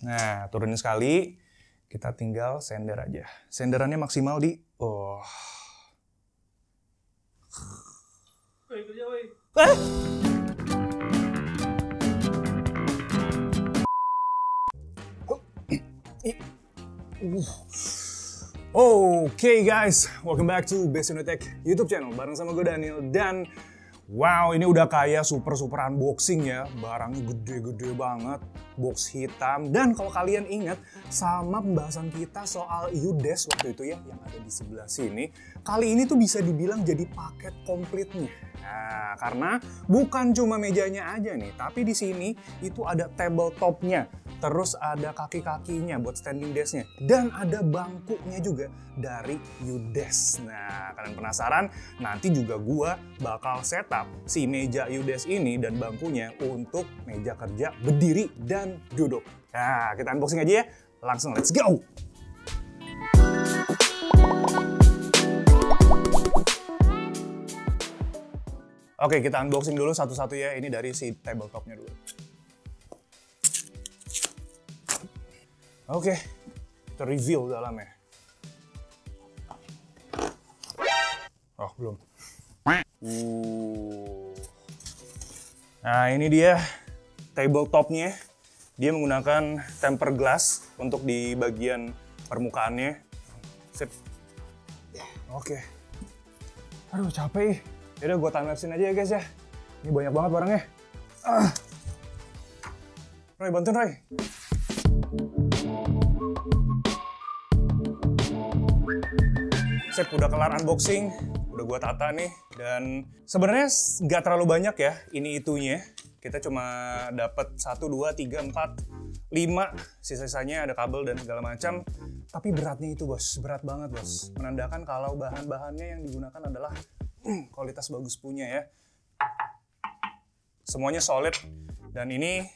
Nah, turunin sekali. Kita tinggal sender aja. Senderannya maksimal di... Oke guys, welcome back to Best Tech YouTube channel bareng sama gue Daniel. Dan wow, ini udah kayak super unboxing ya. Barangnya gede-gede banget, box hitam. Dan kalau kalian ingat sama pembahasan kita soal UDES waktu itu ya, yang ada di sebelah sini, kali ini tuh bisa dibilang jadi paket komplitnya. Nah, karena bukan cuma mejanya aja nih, tapi di sini itu ada tabletopnya, terus ada kaki-kakinya buat standing desk-nya, dan ada bangkunya juga dari UDES. Nah, kalian penasaran? Nanti juga gua bakal setup si meja UDES ini dan bangkunya untuk meja kerja berdiri dan duduk. Nah, kita unboxing aja ya. Langsung let's go! Oke, kita unboxing dulu satu-satu ya. Ini dari si tabletopnya dulu. Oke, kita review dalamnya. Oh, belum. Nah, ini dia tabletopnya. Dia menggunakan tempered glass untuk di bagian permukaannya. Sip. Oke. Aduh, capek. Yaudah, gue timelapse-in aja ya guys ya. Ini banyak banget barangnya. Roy, bantuin Roy. Sip, udah kelar unboxing. Udah gue tata nih. Dan sebenarnya nggak terlalu banyak ya ini itunya. Kita cuma dapat 1, 2, 3, 4, 5. Sisa-sisanya ada kabel dan segala macam. Tapi beratnya itu bos, berat banget bos. Menandakan kalau bahan-bahannya yang digunakan adalah kualitas bagus punya ya. Semuanya solid. Dan ini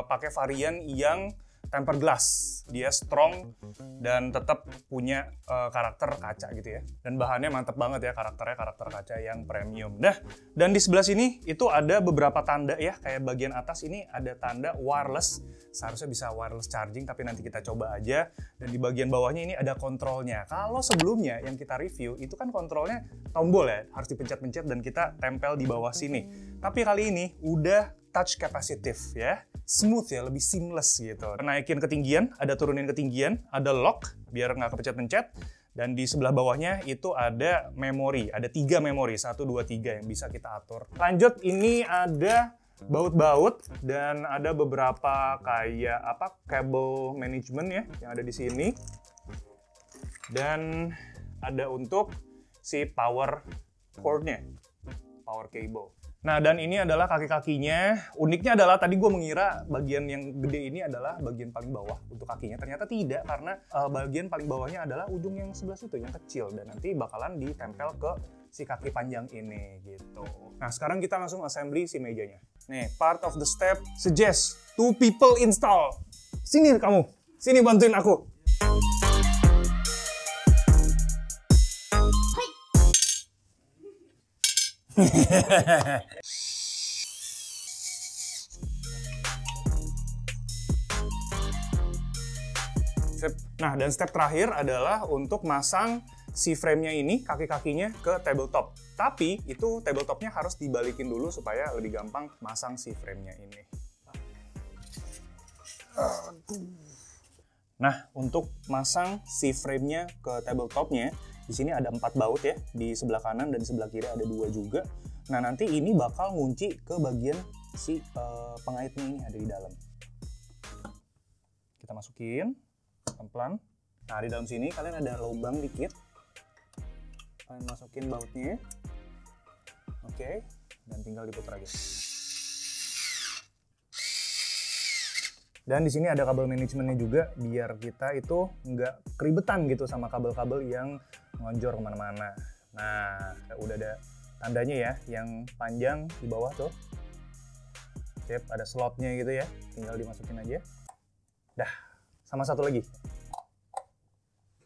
pakai varian yang tempered glass. Dia strong dan tetap punya karakter kaca gitu ya. Dan bahannya mantep banget ya, karakternya karakter kaca yang premium. Nah, dan di sebelah sini itu ada beberapa tanda ya. Kayak bagian atas ini ada tanda wireless. Seharusnya bisa wireless charging, tapi nanti kita coba aja. Dan di bagian bawahnya ini ada kontrolnya. Kalau sebelumnya yang kita review itu kan kontrolnya tombol ya, harus dipencet-pencet dan kita tempel di bawah sini. Tapi kali ini udah touch capacitive ya, smooth ya, lebih seamless gitu. Naikin ketinggian, ada turunin ketinggian, ada lock biar nggak kepencet-pencet. Dan di sebelah bawahnya itu ada memori, ada 3 memori, 1, 2, 3 yang bisa kita atur. Lanjut, ini ada baut-baut dan ada beberapa kayak cable management ya yang ada di sini. Dan ada untuk si power cord-nya, power cable. Nah, dan ini adalah kaki-kakinya. Uniknya adalah tadi gue mengira bagian yang gede ini adalah bagian paling bawah untuk kakinya. Ternyata tidak, karena bagian paling bawahnya adalah ujung yang sebelah situ, yang kecil. Dan nanti bakalan ditempel ke si kaki panjang ini gitu. Nah, sekarang kita langsung assembly si mejanya. Nih, part of the step suggest 2 people install. Sini kamu, sini bantuin aku. Nah, dan step terakhir adalah untuk masang si frame-nya ini, kaki-kakinya ke tabletop. Tapi itu tabletopnya harus dibalikin dulu supaya lebih gampang masang si frame-nya ini. Nah, untuk masang si frame-nya ke tabletopnya, di sini ada 4 baut ya, di sebelah kanan dan di sebelah kiri ada 2 juga. Nah, nanti ini bakal ngunci ke bagian si pengaitnya ini ada di dalam. Kita masukin pelan-pelan. Nah, di dalam sini kalian ada lubang dikit. Kalian masukin bautnya. Oke, dan tinggal diputar aja. Dan di sini ada kabel manajemennya juga, biar kita itu nggak keribetan gitu sama kabel-kabel yang ngonjor kemana-mana. Nah, udah ada tandanya ya, yang panjang di bawah tuh. Sip, ada slotnya gitu ya, tinggal dimasukin aja. Dah, sama satu lagi.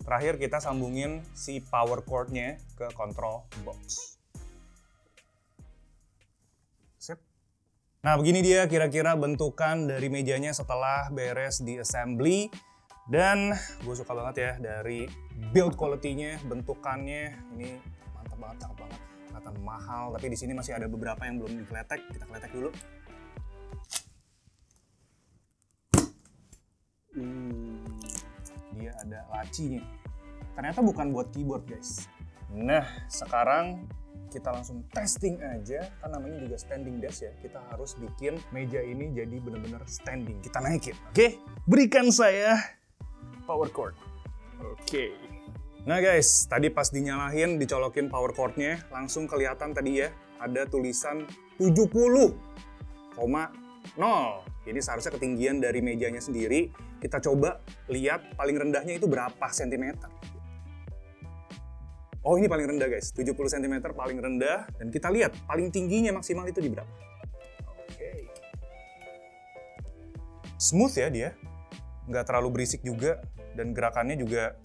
Terakhir kita sambungin si power cord-nya ke control box. Sip. Nah, begini dia kira-kira bentukan dari mejanya setelah beres di assembly. Dan gue suka banget ya dari build quality-nya, bentukannya. Ini mantap banget, cakep banget. Kelihatan mahal, tapi di sini masih ada beberapa yang belum dikletek. Kita kletek dulu. Dia ada lacinya. Ternyata bukan buat keyboard, guys. Nah, sekarang kita langsung testing aja, kan namanya juga standing desk ya. Kita harus bikin meja ini jadi benar-benar standing. Kita naikin. Oke, berikan saya power cord. Oke. Nah guys, tadi pas dinyalain, dicolokin power cordnya, langsung kelihatan tadi ya, ada tulisan 70,0. Jadi seharusnya ketinggian dari mejanya sendiri. Kita coba lihat paling rendahnya itu berapa sentimeter. Oh, ini paling rendah guys, 70 cm paling rendah. Dan kita lihat paling tingginya maksimal itu di berapa. Oke. Smooth ya dia, nggak terlalu berisik juga. Dan gerakannya juga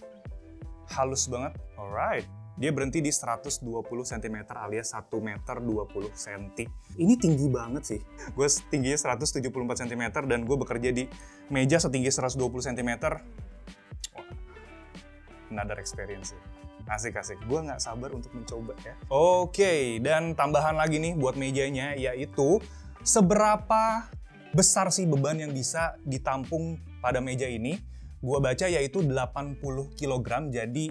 halus banget. Alright, dia berhenti di 120 cm alias 1 meter 20 cm. Ini tinggi banget sih. Gue tingginya 174 cm dan gue bekerja di meja setinggi 120 cm. Another experience ya. Asik-asik, gue nggak sabar untuk mencoba ya. Oke, dan tambahan lagi nih buat mejanya, yaitu seberapa besar sih beban yang bisa ditampung pada meja ini. Gue baca yaitu 80 kg, jadi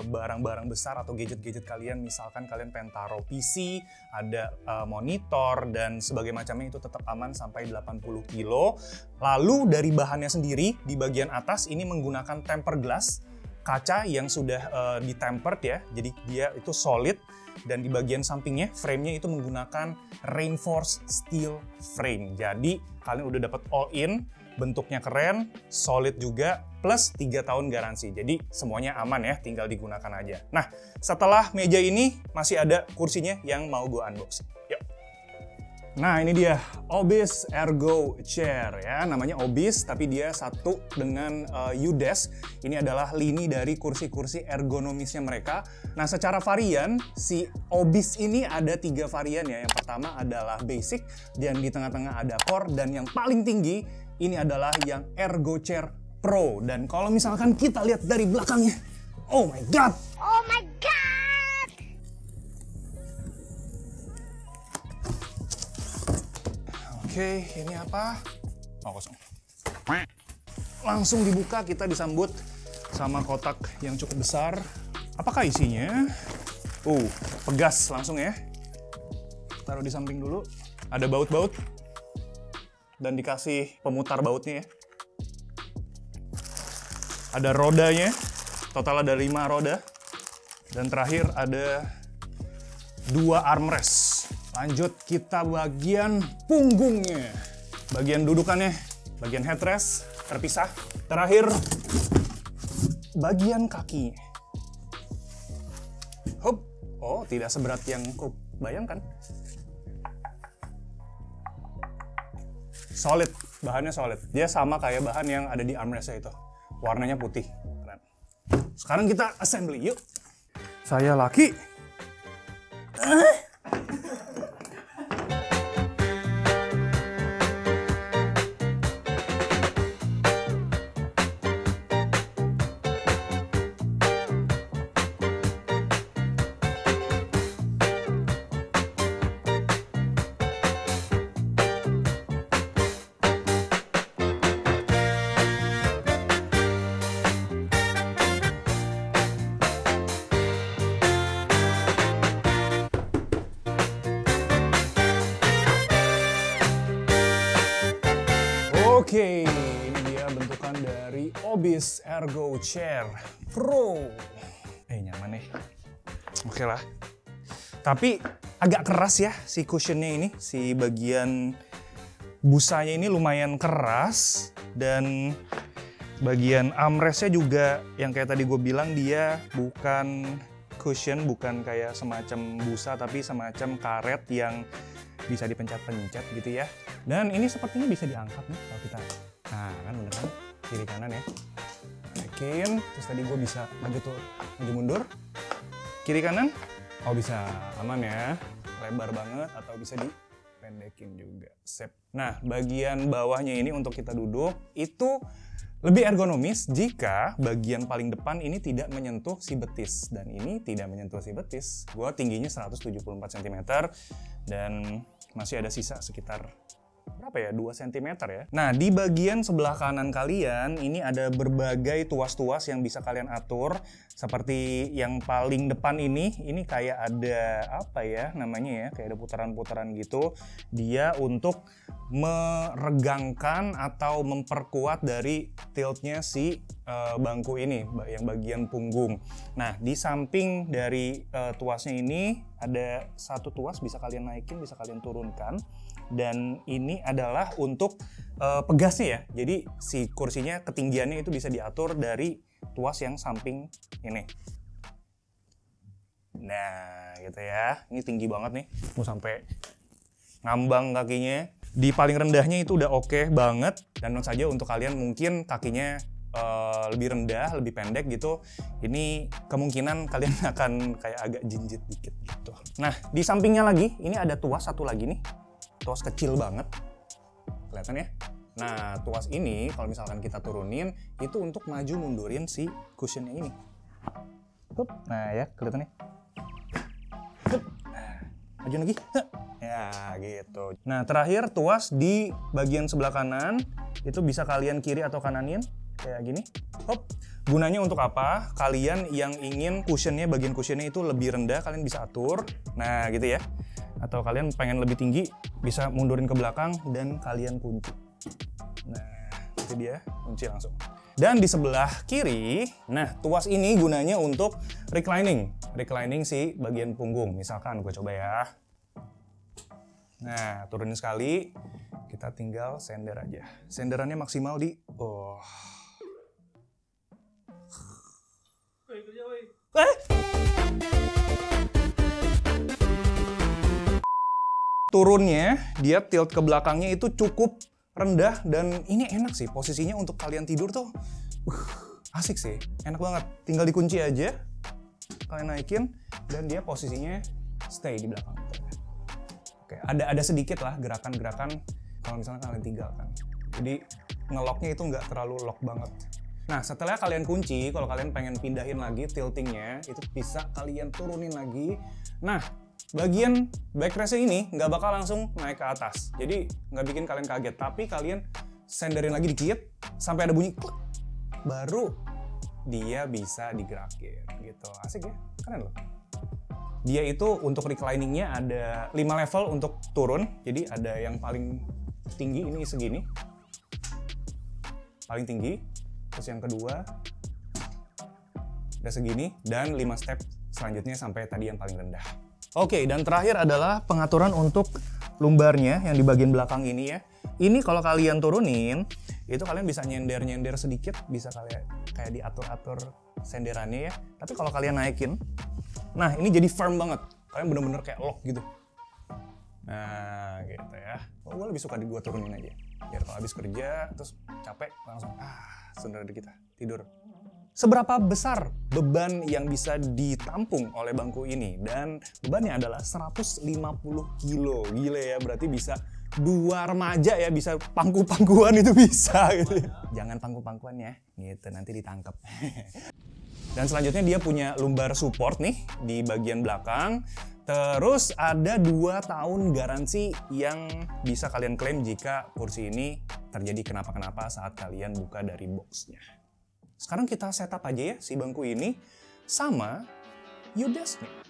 barang-barang besar atau gadget-gadget kalian, misalkan kalian pengen taruh PC, ada monitor, dan sebagainya macamnya itu tetap aman sampai 80 kg. Lalu dari bahannya sendiri, di bagian atas ini menggunakan tempered glass, kaca yang sudah di-tempered ya, jadi dia itu solid. Dan di bagian sampingnya, frame-nya itu menggunakan reinforced steel frame. Jadi kalian udah dapat all-in, bentuknya keren, solid juga, plus 3 tahun garansi. Jadi semuanya aman ya, tinggal digunakan aja. Nah, setelah meja ini masih ada kursinya yang mau gue unboxing. Yuk. Nah, ini dia Obis Ergo Chair ya, namanya Obis tapi dia satu dengan U-Desk. Ini adalah lini dari kursi-kursi ergonomisnya mereka. Nah, secara varian si Obis ini ada 3 varian ya. Yang pertama adalah basic, dan di tengah-tengah ada core, dan yang paling tinggi ini adalah yang Ergo Chair Pro. Dan kalau misalkan kita lihat dari belakangnya, oh my god! Oh my god! Oke, ini apa? Oh, kosong. Langsung dibuka, kita disambut sama kotak yang cukup besar. Apakah isinya? Pegas langsung ya. Taruh di samping dulu. Ada baut-baut. Dan dikasih pemutar bautnya ya. Ada rodanya. Total ada 5 roda. Dan terakhir ada 2 armrest. Lanjut kita bagian punggungnya. Bagian dudukannya, bagian headrest terpisah. Terakhir, bagian kakinya. Hup. Oh, tidak seberat yang kau bayangkan. Solid, bahannya solid. Dia sama kayak bahan yang ada di armrestnya itu. Warnanya putih. Keren. Sekarang kita assembly, yuk. Saya Laki. Oke, ini dia bentukan dari Obis Ergo Chair Pro. Nyaman nih. Oke lah. Tapi agak keras ya si cushionnya ini. Si bagian busanya ini lumayan keras. Dan bagian armrestnya juga yang kayak tadi gue bilang, dia bukan cushion, bukan kayak semacam busa, tapi semacam karet yang bisa dipencet-pencet gitu ya. Dan ini sepertinya bisa diangkat nih kalau kita. Nah, kan bener kan? Kiri kanan ya. Naikin, terus tadi gue bisa maju mundur. Kiri kanan, oh bisa aman ya. Lebar banget, atau bisa pendekin juga. Sip. Nah, bagian bawahnya ini untuk kita duduk itu lebih ergonomis jika bagian paling depan ini tidak menyentuh si betis. Dan ini tidak menyentuh si betis. Gua tingginya 174 cm dan masih ada sisa sekitar berapa ya? 2 cm ya. Nah, di bagian sebelah kanan kalian ini ada berbagai tuas-tuas yang bisa kalian atur. Seperti yang paling depan ini kayak ada apa ya namanya ya? Kayak ada putaran-putaran gitu. Dia untuk meregangkan atau memperkuat dari tiltnya si bangku ini, yang bagian punggung. Nah, di samping dari tuasnya ini ada satu tuas bisa kalian naikin, bisa kalian turunkan. Dan ini adalah untuk pegasnya ya. Jadi si kursinya ketinggiannya itu bisa diatur dari tuas yang samping ini. Nah, gitu ya. Ini tinggi banget nih. Mau sampai ngambang kakinya. Di paling rendahnya itu udah oke banget. Dan tentu saja untuk kalian mungkin kakinya lebih rendah, lebih pendek gitu, ini kemungkinan kalian akan kayak agak jinjit dikit gitu. Nah, di sampingnya lagi, ini ada tuas satu lagi nih. Tuas kecil banget, kelihatan ya? Nah, tuas ini kalau misalkan kita turunin, itu untuk maju mundurin si cushionnya ini. Nah ya, kelihatan nih. Maju lagi. Ya, gitu. Nah, terakhir tuas di bagian sebelah kanan, itu bisa kalian kiri atau kananin, kayak gini. Hop. Gunanya untuk apa? Kalian yang ingin cushionnya, bagian cushionnya itu lebih rendah, kalian bisa atur. Nah, gitu ya. Atau kalian pengen lebih tinggi, bisa mundurin ke belakang dan kalian kunci. Nah, itu dia, kunci langsung. Dan di sebelah kiri, nah tuas ini gunanya untuk reclining. Reclining si bagian punggung. Misalkan gue coba ya. Nah, turunin sekali, kita tinggal sender aja. Senderannya maksimal di... Turunnya, dia tilt ke belakangnya itu cukup rendah dan ini enak sih posisinya untuk kalian tidur tuh asik sih, enak banget. Tinggal dikunci aja, kalian naikin dan dia posisinya stay di belakang. Oke, ada sedikit lah gerakan-gerakan kalau misalnya kalian tinggalkan. Jadi ngelocknya itu nggak terlalu lock banget. Nah, setelah kalian kunci, kalau kalian pengen pindahin lagi tiltingnya, itu bisa kalian turunin lagi. Nah, bagian backrestnya ini nggak bakal langsung naik ke atas. Jadi nggak bikin kalian kaget, tapi kalian senderin lagi dikit sampai ada bunyi klik, baru dia bisa digerakin gitu. Asik ya? Keren loh. Dia itu untuk recliningnya ada 5 level untuk turun. Jadi ada yang paling tinggi, ini segini. Paling tinggi. Terus yang kedua ada segini. Dan 5 step selanjutnya sampai tadi yang paling rendah. Oke, dan terakhir adalah pengaturan untuk lumbarnya yang di bagian belakang ini ya. Ini kalau kalian turunin, itu kalian bisa nyender-nyender sedikit, bisa kayak diatur-atur senderannya ya. Tapi kalau kalian naikin, nah ini jadi firm banget. Kalian bener-bener kayak lock gitu. Nah, gitu ya. Gue lebih suka gue turunin aja. Biar kalau habis kerja, terus capek, langsung sender kita tidur. Seberapa besar beban yang bisa ditampung oleh bangku ini? Dan bebannya adalah 150 kilo. Gila ya, berarti bisa 2 remaja ya, bisa pangku-pangkuan itu bisa gitu. Jangan pangku-pangkuan ya, gitu nanti ditangkap. Dan selanjutnya dia punya lumbar support nih di bagian belakang. Terus ada 2 tahun garansi yang bisa kalian klaim jika kursi ini terjadi kenapa-kenapa saat kalian buka dari boxnya. Sekarang kita setup aja ya si bangku ini sama U-Desk-nya.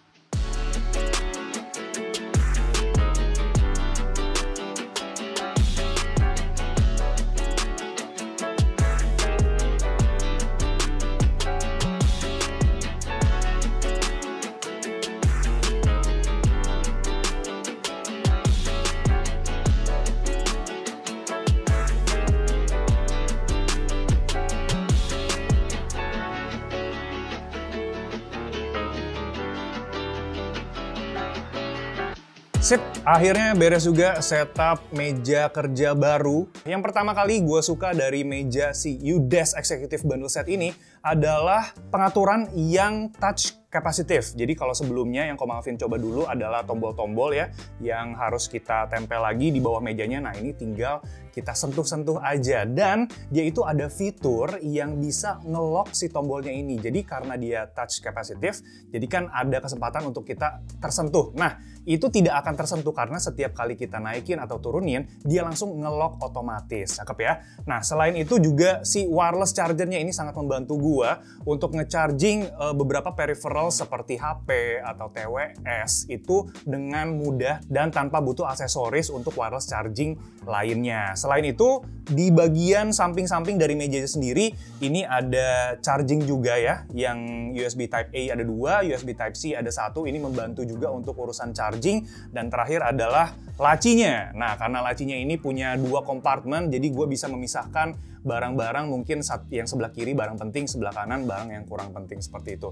Sip, akhirnya beres juga setup meja kerja baru. Yang pertama kali gue suka dari meja si U-Desk Executive Bundle Set ini adalah pengaturan yang touch capacitive. Jadi kalau sebelumnya yang Ko Malvin coba dulu adalah tombol-tombol ya, yang harus kita tempel lagi di bawah mejanya. Nah ini tinggal kita sentuh-sentuh aja. Dan dia itu ada fitur yang bisa nge-lock si tombolnya ini. Jadi karena dia touch capacitive, jadi kan ada kesempatan untuk kita tersentuh. Nah itu tidak akan tersentuh karena setiap kali kita naikin atau turunin, dia langsung nge-lock otomatis. Cakep ya? Nah selain itu juga si wireless chargernya ini sangat membantu gua untuk nge-charging beberapa peripheral seperti HP atau TWS itu dengan mudah dan tanpa butuh aksesoris untuk wireless charging lainnya. Selain itu, di bagian samping-samping dari mejanya sendiri, ini ada charging juga ya, yang USB Type A ada 2, USB Type C ada 1, ini membantu juga untuk urusan charging, dan terakhir adalah lacinya. Nah, karena lacinya ini punya 2 kompartemen, jadi gue bisa memisahkan barang-barang mungkin yang sebelah kiri barang penting, sebelah kanan barang yang kurang penting, seperti itu.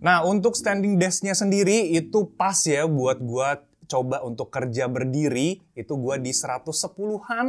Nah, untuk standing desk-nya sendiri itu pas ya buat gue coba untuk kerja berdiri. Itu gue di 110-an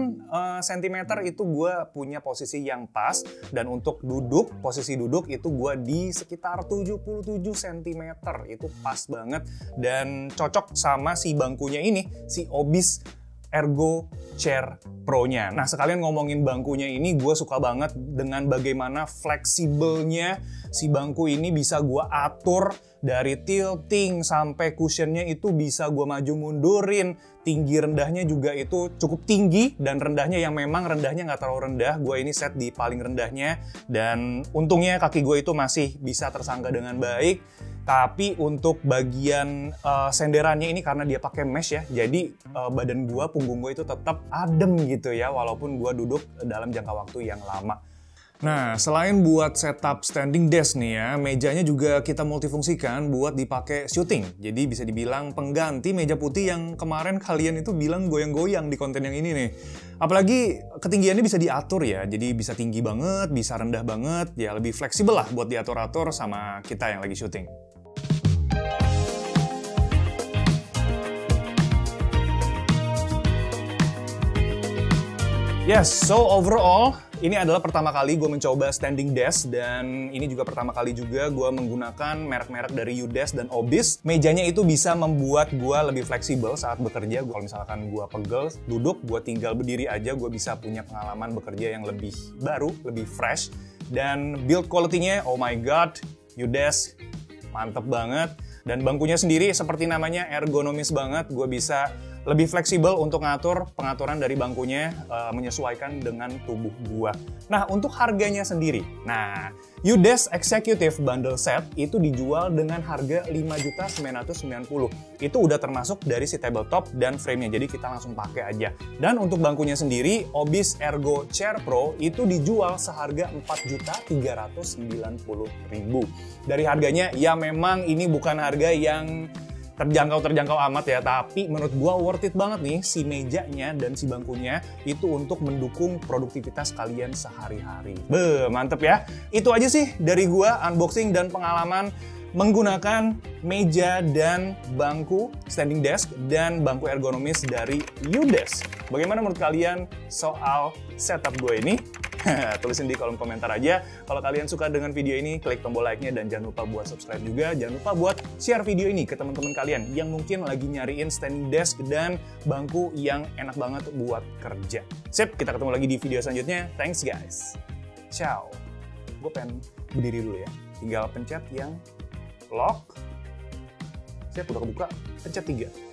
sentimeter itu gue punya posisi yang pas. Dan untuk duduk, posisi duduk itu gue di sekitar 77 cm. Itu pas banget dan cocok sama si bangkunya ini, si Obis Ergo Chair Pro-nya. Nah, sekalian ngomongin bangkunya ini, gue suka banget dengan bagaimana fleksibelnya si bangku ini. Bisa gue atur dari tilting sampai cushionnya itu bisa gue maju mundurin. Tinggi rendahnya juga itu cukup tinggi, dan rendahnya yang memang rendahnya nggak terlalu rendah. Gue ini set di paling rendahnya, dan untungnya kaki gue itu masih bisa tersangga dengan baik. Tapi untuk bagian senderannya ini karena dia pakai mesh ya, jadi badan gua, punggung gua itu tetap adem gitu ya, walaupun gua duduk dalam jangka waktu yang lama. Nah, selain buat setup standing desk nih ya, mejanya juga kita multifungsikan buat dipakai syuting. Jadi bisa dibilang pengganti meja putih yang kemarin kalian itu bilang goyang-goyang di konten yang ini nih. Apalagi ketinggiannya bisa diatur ya, jadi bisa tinggi banget, bisa rendah banget, ya lebih fleksibel lah buat diatur-atur sama kita yang lagi syuting. Yes, so overall, ini adalah pertama kali gue mencoba standing desk, dan ini juga pertama kali juga gue menggunakan merek-merek dari UDesk dan Obis. Mejanya itu bisa membuat gue lebih fleksibel saat bekerja. Kalau misalkan gue pegel, duduk, gue tinggal berdiri aja, gue bisa punya pengalaman bekerja yang lebih baru, lebih fresh. Dan build quality-nya, oh my god, UDesk, mantep banget. Dan bangkunya sendiri seperti namanya ergonomis banget, gue bisa lebih fleksibel untuk ngatur pengaturan dari bangkunya menyesuaikan dengan tubuh gua. Nah, untuk harganya sendiri. Nah, UDesk Executive Bundle Set itu dijual dengan harga Rp5.990. Itu udah termasuk dari si tabletop dan frame-nya, jadi kita langsung pakai aja. Dan untuk bangkunya sendiri, Obis Ergo Chair Pro itu dijual seharga Rp4.390.000. Dari harganya, ya memang ini bukan harga yang terjangkau amat ya, tapi menurut gua worth it banget nih si mejanya dan si bangkunya itu untuk mendukung produktivitas kalian sehari-hari. Mantep ya. Itu aja sih dari gua unboxing dan pengalaman menggunakan meja dan bangku standing desk dan bangku ergonomis dari UDesk. Bagaimana menurut kalian soal setup gue ini? Tulisin di kolom komentar aja. Kalau kalian suka dengan video ini, klik tombol like-nya dan jangan lupa buat subscribe juga. Jangan lupa buat share video ini ke teman-teman kalian yang mungkin lagi nyariin standing desk dan bangku yang enak banget buat kerja. Sip, kita ketemu lagi di video selanjutnya. Thanks guys. Ciao. Gue pengen berdiri dulu ya. Tinggal pencet yang lock. Sip, udah kebuka. Pencet 3.